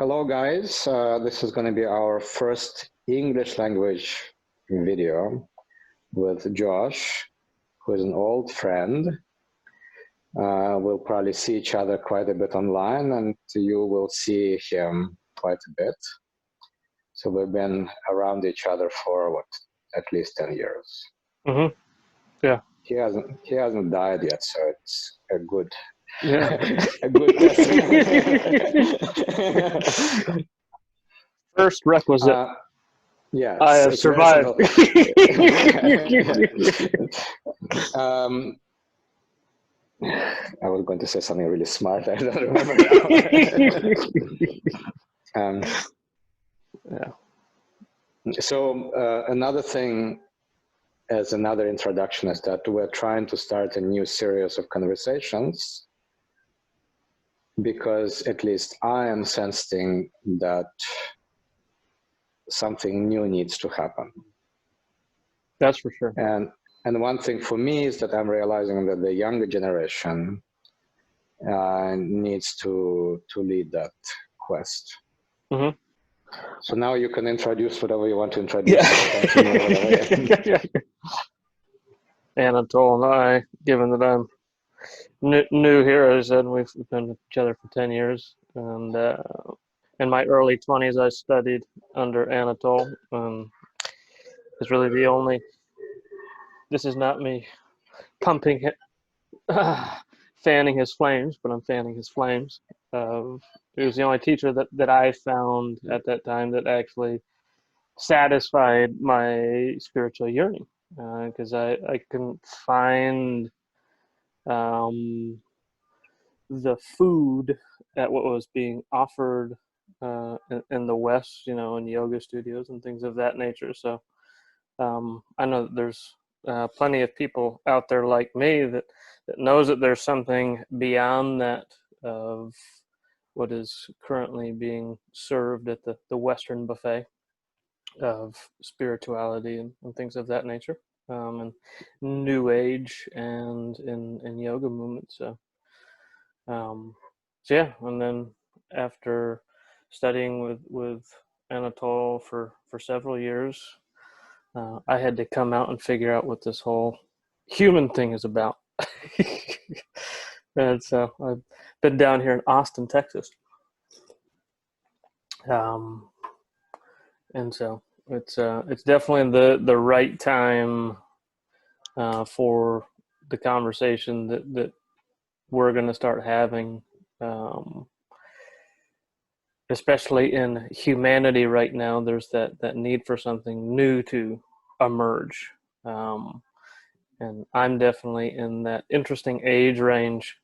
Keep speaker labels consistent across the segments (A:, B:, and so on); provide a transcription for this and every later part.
A: Hello, guys. This is going to be our first English language video with Josh, who is an old friend. We'll probably see each other quite a bit online, and you will see him quite a bit. So we've been around each other for at least 10 years.
B: Mm-hmm. Yeah.
A: He hasn't died yet, so it's a good
B: Yeah.
A: a good testament.
B: First requisite.
A: Yes,
B: I have
A: it's very
B: survived.
A: simple. I was going to say something really smart. I don't remember now.
B: Yeah.
A: So another thing, as another introduction, is that we're trying to start a new series of conversations because at least I am sensing that something new needs to happen.
B: That's for sure.
A: And one thing for me is that I'm realizing that the younger generation needs to lead that quest.
B: Mm-hmm.
A: So now you can introduce whatever you want to introduce.
B: Yeah. Anatole and I, given that I'm new here, as I said, we've been with each other for 10 years. And in my early 20s, I studied under Anatole. It's really the only, this is not me pumping it, fanning his flames, but I'm fanning his flames. He was the only teacher that I found at that time that actually satisfied my spiritual yearning, because I couldn't find the food at what was being offered in the West, in yoga studios and things of that nature. So I know that there's plenty of people out there like me that knows that there's something beyond that of what is currently being served at the Western buffet of spirituality and things of that nature, and New Age and in yoga movement. So yeah, and then after studying with Anatole for several years, I had to come out and figure out what this whole human thing is about. And so I've been down here in Austin, Texas. And so it's definitely the right time for the conversation that we're going to start having, especially in humanity right now. There's that need for something new to emerge. And I'm definitely in that interesting age range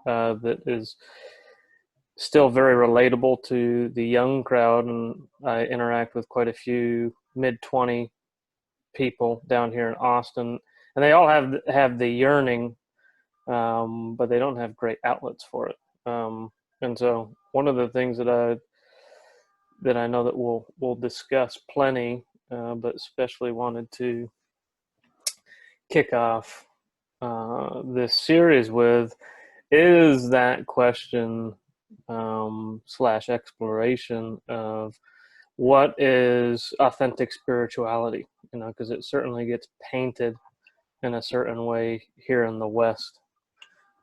B: that is still very relatable to the young crowd. And I interact with quite a few mid-20 people down here in Austin, and they all have the yearning, but they don't have great outlets for it. And so one of the things that I know that we'll discuss plenty, but especially wanted to kick off this series with is that question slash exploration of what is authentic spirituality, because it certainly gets painted in a certain way here in the West.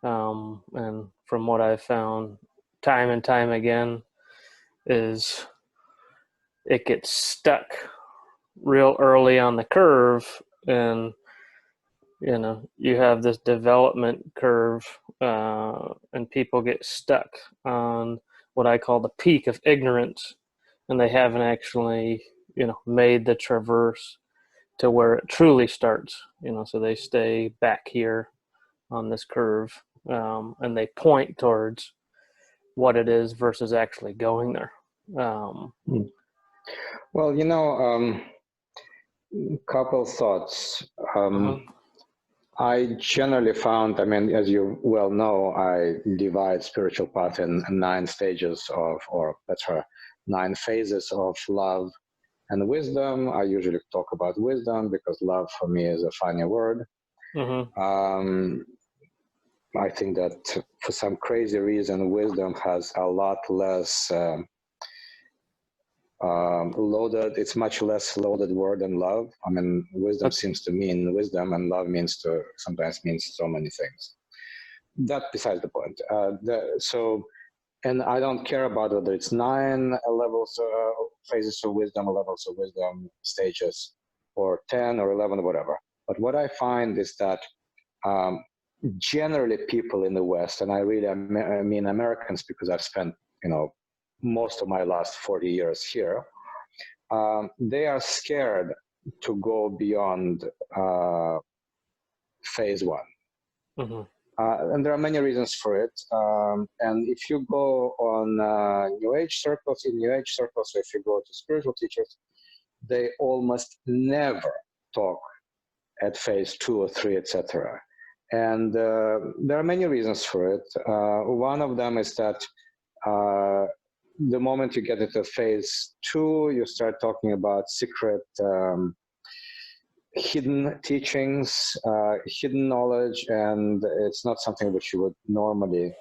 B: And from what I've found time and time again is it gets stuck real early on the curve, and you have this development curve, and people get stuck on what I call the peak of ignorance, and they haven't actually made the traverse to where it truly starts. So they stay back here on this curve, and they point towards what it is versus actually going there.
A: Well, couple thoughts. I generally found, as you well know, I divide spiritual path in 9 stages or better, 9 phases of love and wisdom. I usually talk about wisdom because love for me is a funny word. I think that for some crazy reason, wisdom has a lot less loaded. It's much less loaded word than love. I mean, wisdom seems to mean wisdom, and love sometimes means so many things. That besides the point. And I don't care about whether it's 9 levels, phases of wisdom, levels of wisdom, stages, or 10 or 11, whatever. But what I find is that generally people in the West, and I mean Americans, because I've spent, most of my last 40 years here, they are scared to go beyond phase 1.
B: Mm-hmm.
A: And there are many reasons for it. And if you go on New Age circles, or if you go to spiritual teachers, they almost never talk at phase 2 or 3, etc. And there are many reasons for it. One of them is that the moment you get into phase 2, you start talking about secret hidden teachings, hidden knowledge, and it's not something which you would normally,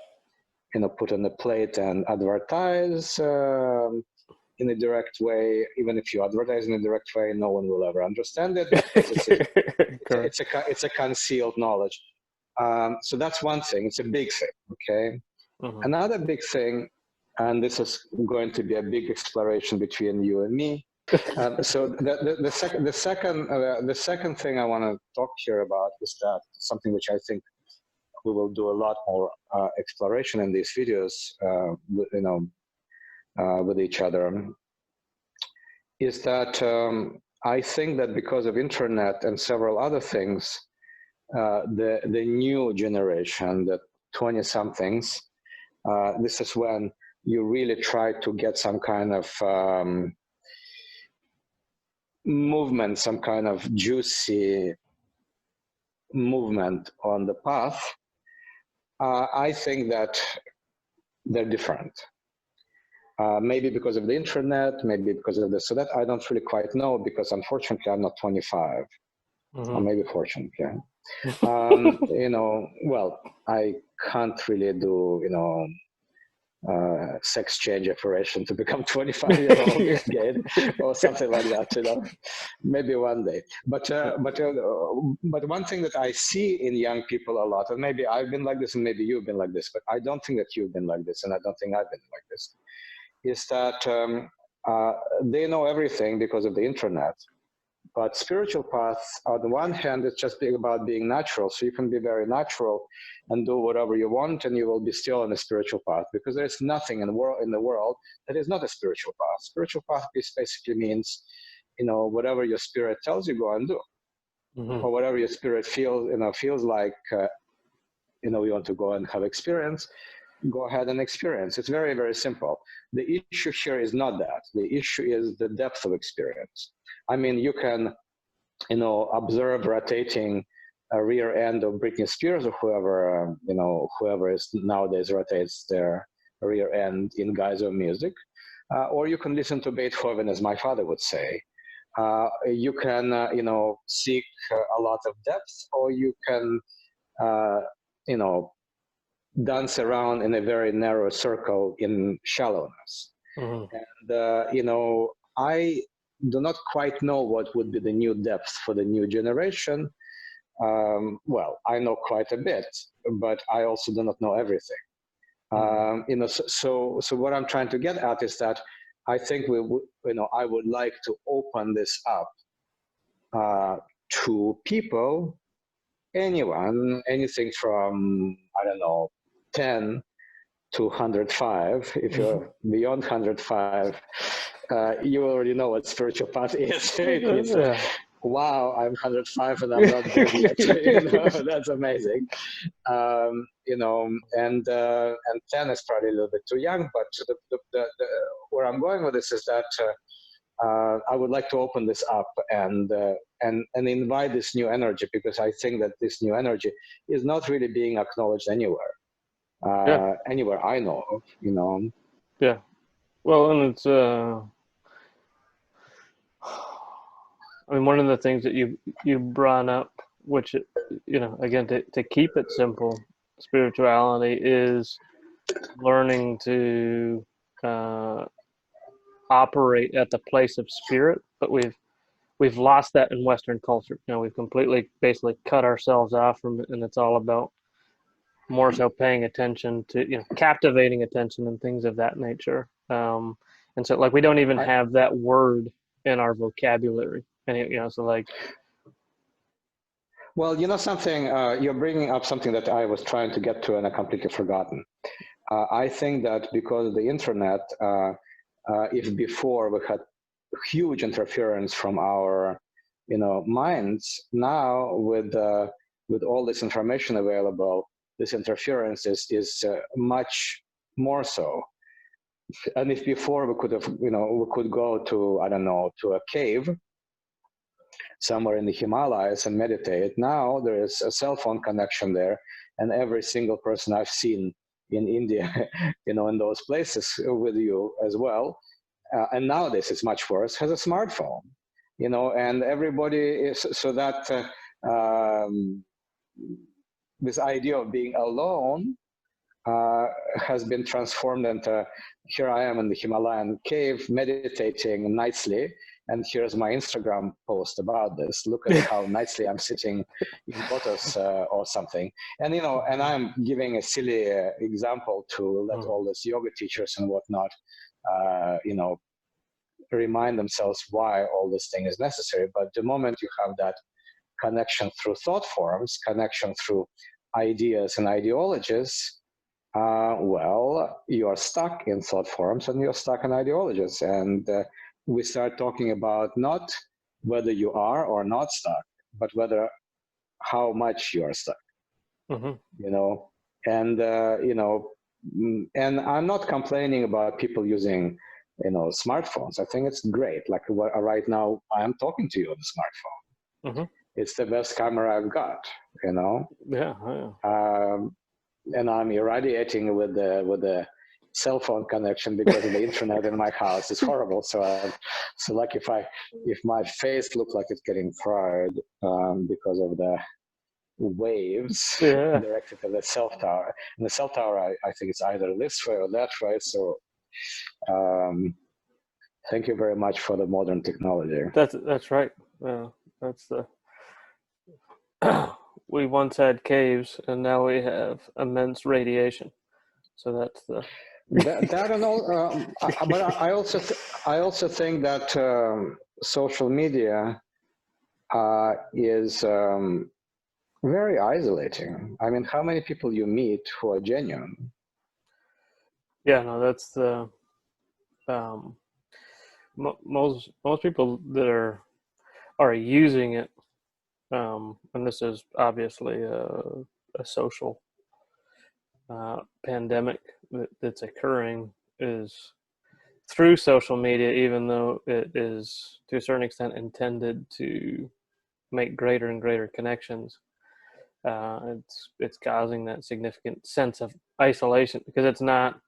A: put on a plate and advertise in a direct way. Even if you advertise in a direct way, no one will ever understand it because it's a concealed knowledge. So that's one thing. It's a big thing. Okay. Mm-hmm. Another big thing, and this is going to be a big exploration between you and me. So the second thing I want to talk here about is that something which I think we will do a lot more exploration in these videos, with each other, is that I think that because of internet and several other things, the new generation, the 20-somethings, this is when you really try to get some kind of movement, some kind of juicy movement on the path. I think that they're different. Maybe because of the internet, maybe because of this. So that I don't really quite know, because unfortunately I'm not 25, or maybe fortunately. Well, I can't really do, sex change operation to become 25-year-old gay or something like that, maybe one day. But one thing that I see in young people a lot, and maybe I've been like this and maybe you've been like this, but I don't think that you've been like this, and I don't think I've been like this, is that they know everything because of the internet. But spiritual paths, on the one hand, it's just about being natural. So you can be very natural and do whatever you want, and you will be still on a spiritual path, because there's nothing in the world that is not a spiritual path. Spiritual path basically means, whatever your spirit tells you, go and do, or whatever your spirit feels like, you want to go and have experience, go ahead and experience. It's very, very simple. The issue here is not that. The issue is the depth of experience. I mean, you can, observe rotating a rear end of Britney Spears or whoever, whoever is nowadays rotates their rear end in guise of music. Or you can listen to Beethoven, as my father would say. You can, seek a lot of depth, or you can, dance around in a very narrow circle in shallowness. And, I do not quite know what would be the new depth for the new generation. Well, I know quite a bit, but I also do not know everything. So what I'm trying to get at is that I think I would like to open this up to people, anyone, anything from, I don't know, 10 to 105. If you're beyond 105, you already know what spiritual path is. Wow, I'm 105 and I'm not dead yet. That's amazing. And 10 is probably a little bit too young. But where I'm going with this is that I would like to open this up and invite this new energy, because I think that this new energy is not really being acknowledged anywhere. Anywhere I know of,
B: Yeah. Well, and it's I mean, one of the things that you brought up, which, again, to keep it simple, spirituality is learning to operate at the place of spirit, but we've lost that in Western culture. You know, we've completely basically cut ourselves off from it, and it's all about more so paying attention to, you know, captivating attention and things of that nature. And so like we don't even
A: I,
B: have that word in our vocabulary, and you know, so like
A: well, you know something, you're bringing up something that I was trying to get to and I completely forgotten. I think that because of the internet, if before we had huge interference from our, you know, minds, now with all this information available, this interference is much more so. And if before we could have, you know, we could go to, I don't know, to a cave somewhere in the Himalayas and meditate. Now there is a cell phone connection there, and every single person I've seen in India, you know, in those places with you as well, and nowadays it's much worse, has a smartphone, you know, and everybody is so that this idea of being alone uh, has been transformed into here I am in the Himalayan cave meditating nicely, and here's my Instagram post about this. Look at how nicely I'm sitting in lotus or something. And you know, and I'm giving a silly example to let all these yoga teachers and whatnot, you know, remind themselves why all this thing is necessary. But the moment you have that connection through thought forms, connection through ideas and ideologies, well, you're stuck in thought forms and you're stuck in ideologies. And we start talking about not whether you are or not stuck, but whether how much you're stuck,
B: mm-hmm.
A: you know. And, you know, and I'm not complaining about people using, you know, smartphones. I think it's great. Like right now, I'm talking to you on the smartphone.
B: Mm-hmm.
A: It's the best camera I've got, you know.
B: Yeah.
A: And I'm irradiating with the cell phone connection because of the internet in my house. It's horrible. So like if my face looks like it's getting fried because of the waves
B: Yeah.
A: directed to the cell tower. And the cell tower, I think it's either this way or that way. So um, thank you very much for the modern technology.
B: That's right. That's the we once had caves, and now we have immense radiation. So that's the
A: That and all, but I also think that social media is very isolating. I mean, how many people you meet who are genuine?
B: yeah. No, that's the most people that are using it, and this is obviously a social pandemic that's occurring, is through social media, even though it is to a certain extent intended to make greater and greater connections. It's causing that significant sense of isolation because it's not,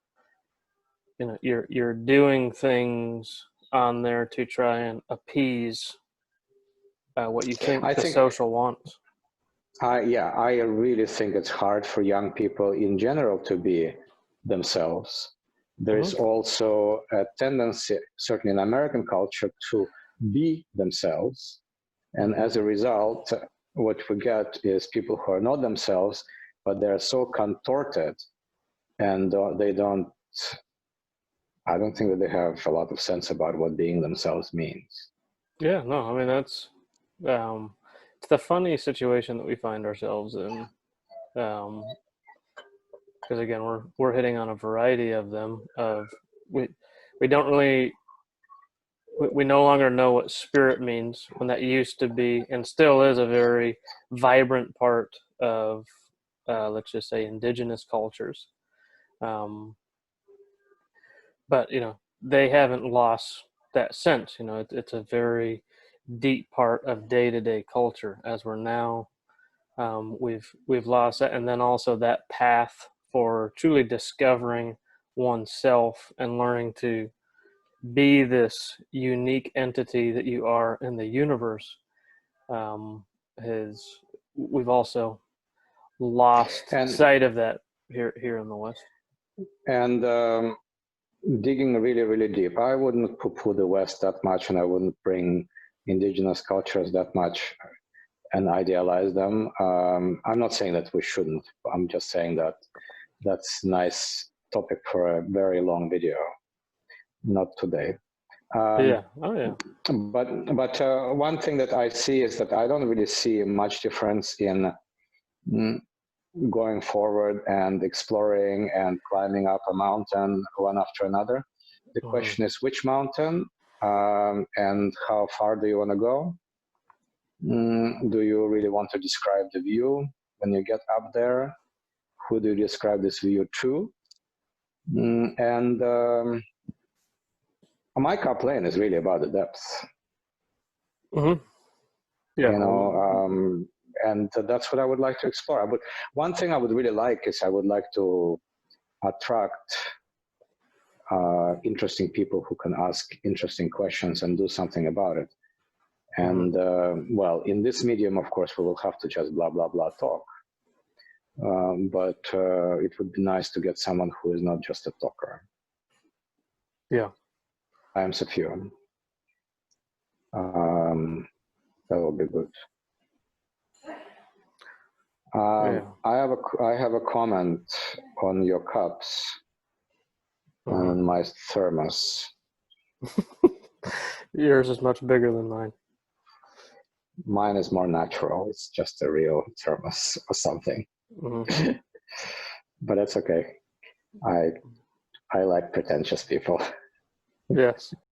B: you know, you're doing things on there to try and appease what you think
A: I
B: the
A: think,
B: social wants.
A: yeah, I really think it's hard for young people in general to be themselves. There is
B: Mm-hmm.
A: also a tendency, certainly in American culture, to be themselves. And as a result, what we get is people who are not themselves, but they're so contorted and they don't, I don't think that they have a lot of sense about what being themselves means.
B: Yeah, no, I mean um, it's the funny situation that we find ourselves in, because again we're hitting on a variety of them. We we don't really we no longer know what spirit means when that used to be and still is a very vibrant part of let's just say indigenous cultures. Um, but you know they haven't lost that sense. You know it's a very deep part of day-to-day culture as we're now we've lost that, and then also that path for truly discovering oneself and learning to be this unique entity that you are in the universe um, has we've also lost
A: And
B: sight of that here in the West.
A: and digging really, really deep. I wouldn't poo-poo the West that much, and I wouldn't bring indigenous cultures that much and idealize them. I'm not saying that we shouldn't. I'm just saying that that's a nice topic for a very long video, not today.
B: Yeah. Oh, yeah.
A: But one thing that I see is that I don't really see much difference in going forward and exploring and climbing up a mountain one after another. The question is which mountain and how far do you want to go? Do you really want to describe the view when you get up there? Who do you describe this view to? And my plane is really about the depth.
B: Yeah.
A: You know, and that's what I would like to explore. One thing I would really like is I would like to attract interesting people who can ask interesting questions and do something about it. And well, in this medium, of course, we will have to just blah, blah, blah talk. But it would be nice to get someone who is not just a talker.
B: Yeah.
A: Times a few. That will be good.
B: Yeah.
A: I have a comment on your cups and my thermos.
B: Yours is much bigger than mine.
A: Mine is more natural. It's just a real thermos or something. But that's okay. I like pretentious people.
B: Yes.